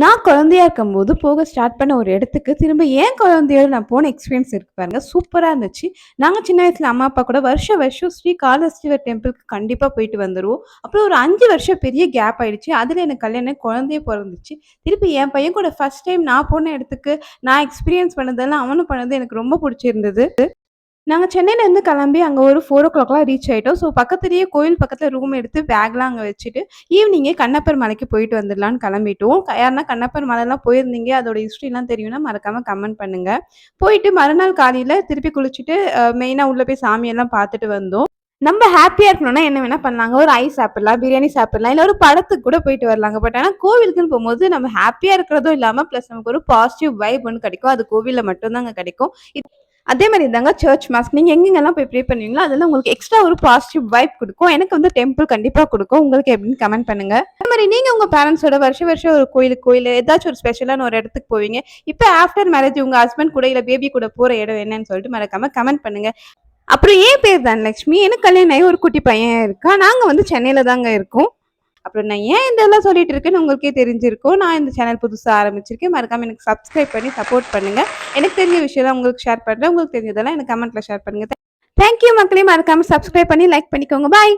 நான் குழந்தையா இருக்கும்போது போக ஸ்டார்ட் பண்ண ஒரு இடத்துக்கு திரும்ப ஏன் குழந்தையோட நான் போன எக்ஸ்பீரியன்ஸ் இருக்கு பாருங்க. சூப்பரா இருந்துச்சு. நாங்க சின்ன வயசுல அம்மா, அப்பா கூட வருஷம் வருஷம் ஸ்ரீ காலஹஸ்தீஸ்வரர் டெம்பிள்க்கு கண்டிப்பா போயிட்டு வந்துருவோம். அப்புறம் ஒரு 5 வருஷம் பெரிய கேப் ஆயிடுச்சு. அதுல எனக்கு கல்யாணம் ஆகி குழந்தையே பொறந்துச்சு. திருப்பி என் பையன் கூட ஃபர்ஸ்ட் டைம் நான் போன இடத்துக்கு நான் எக்ஸ்பீரியன்ஸ் பண்ணதெல்லாம் அவனும் பண்ணது எனக்கு ரொம்ப புடிச்சிருந்தது. நாங்க சென்னையிலேருந்து கிளம்பி அங்க ஒரு 4:00லாம் ரீச் ஆயிட்டோம். ஸோ பக்கத்திலேயே கோயில் பக்கத்துல ரூம் எடுத்து பேக்லாம் அங்க வச்சுட்டு, ஈவினிங்கே கண்ணப்பர் மலைக்கு போயிட்டு வந்துடலான்னு கிளம்பிட்டோம். யாருன்னா கண்ணப்பர் மலைலாம் போயிருந்தீங்க, அதோட ஹிஸ்ட்ரிலாம் தெரியும்னா மறக்காம கமெண்ட் பண்ணுங்க. போயிட்டு மறுநாள் காலையில திருப்பி குளிச்சுட்டு, மெயினா உள்ள போய் சாமியெல்லாம் பார்த்துட்டு வந்தோம். நம்ம ஹேப்பியா இருக்கணும்னா என்ன வேணா பண்ணலாங்க. ஒரு ஐஸ் சாப்பிடலாம், பிரியாணி சாப்பிடலாம், இல்ல ஒரு படத்துக்கு கூட போயிட்டு வரலாங்க. பட் ஆனா கோவிலுக்குன்னு போம்போது நம்ம ஹேப்பியா இருக்கிறதும் இல்லாம, பிளஸ் நமக்கு ஒரு பாசிட்டிவ் வைப் ஒண்ணு கிடைக்கும். அது கோவில்ல மட்டும் தாங்க கிடைக்கும். அதே மாரி தாங்க சர்ச் மாஸ்க். நீங்க எங்கெங்கலாம் போய் ப்ரே பண்ணுவீங்களோ, அதெல்லாம் உங்களுக்கு எக்ஸ்ட்ரா ஒரு பாசிட்டிவ் வைப் குடுக்கும். எனக்கு வந்து டெம்பிள் கண்டிப்பா குடுக்கும். உங்களுக்கு எப்படின்னு கமெண்ட் பண்ணுங்க. அதே மாரி நீங்க உங்க பேரண்ட்ஸோட வருஷம் வருஷம் ஒரு கோயிலுக்கோ, இல்ல ஏதாச்சும் ஒரு ஸ்பெஷலான ஒரு இடத்துக்கு போவீங்க. இப்ப ஆஃப்டர் மேரேஜ் உங்க ஹஸ்பண்ட் கூட, இல்ல பேபி கூட போற இடம் என்னன்னு சொல்லிட்டு மறக்காம கமெண்ட் பண்ணுங்க. அப்புறம் என் பேர் தனலட்சுமி. எனக்கு கல்யாணம் ஆகி ஒரு குட்டி பையன் இருக்கான். நாங்க வந்து சென்னையில தாங்க இருக்கோம். அப்புறம் நான் ஏன் இதெல்லாம் சொல்லிட்டு இருக்கேன்னு உங்களுக்கே தெரிஞ்சிருக்கும். நான் இந்த சேனல் புதுசா ஆரம்பிச்சிருக்கேன். மறக்காம எனக்கு சப்ஸ்கிரைப் பண்ணி சப்போர்ட் பண்ணுங்க. எனக்கு தெரிஞ்ச விஷயம்லாம் உங்களுக்கு ஷேர் பண்றேன். உங்களுக்கு தெரிஞ்சதெல்லாம் எனக்கு கமெண்ட்ல ஷேர் பண்ணுங்க. தேங்க் யூ மக்களே. மறக்காம சப்ஸ்கிரைப் பண்ணி லைக் பண்ணிக்கோங்க. பாய்.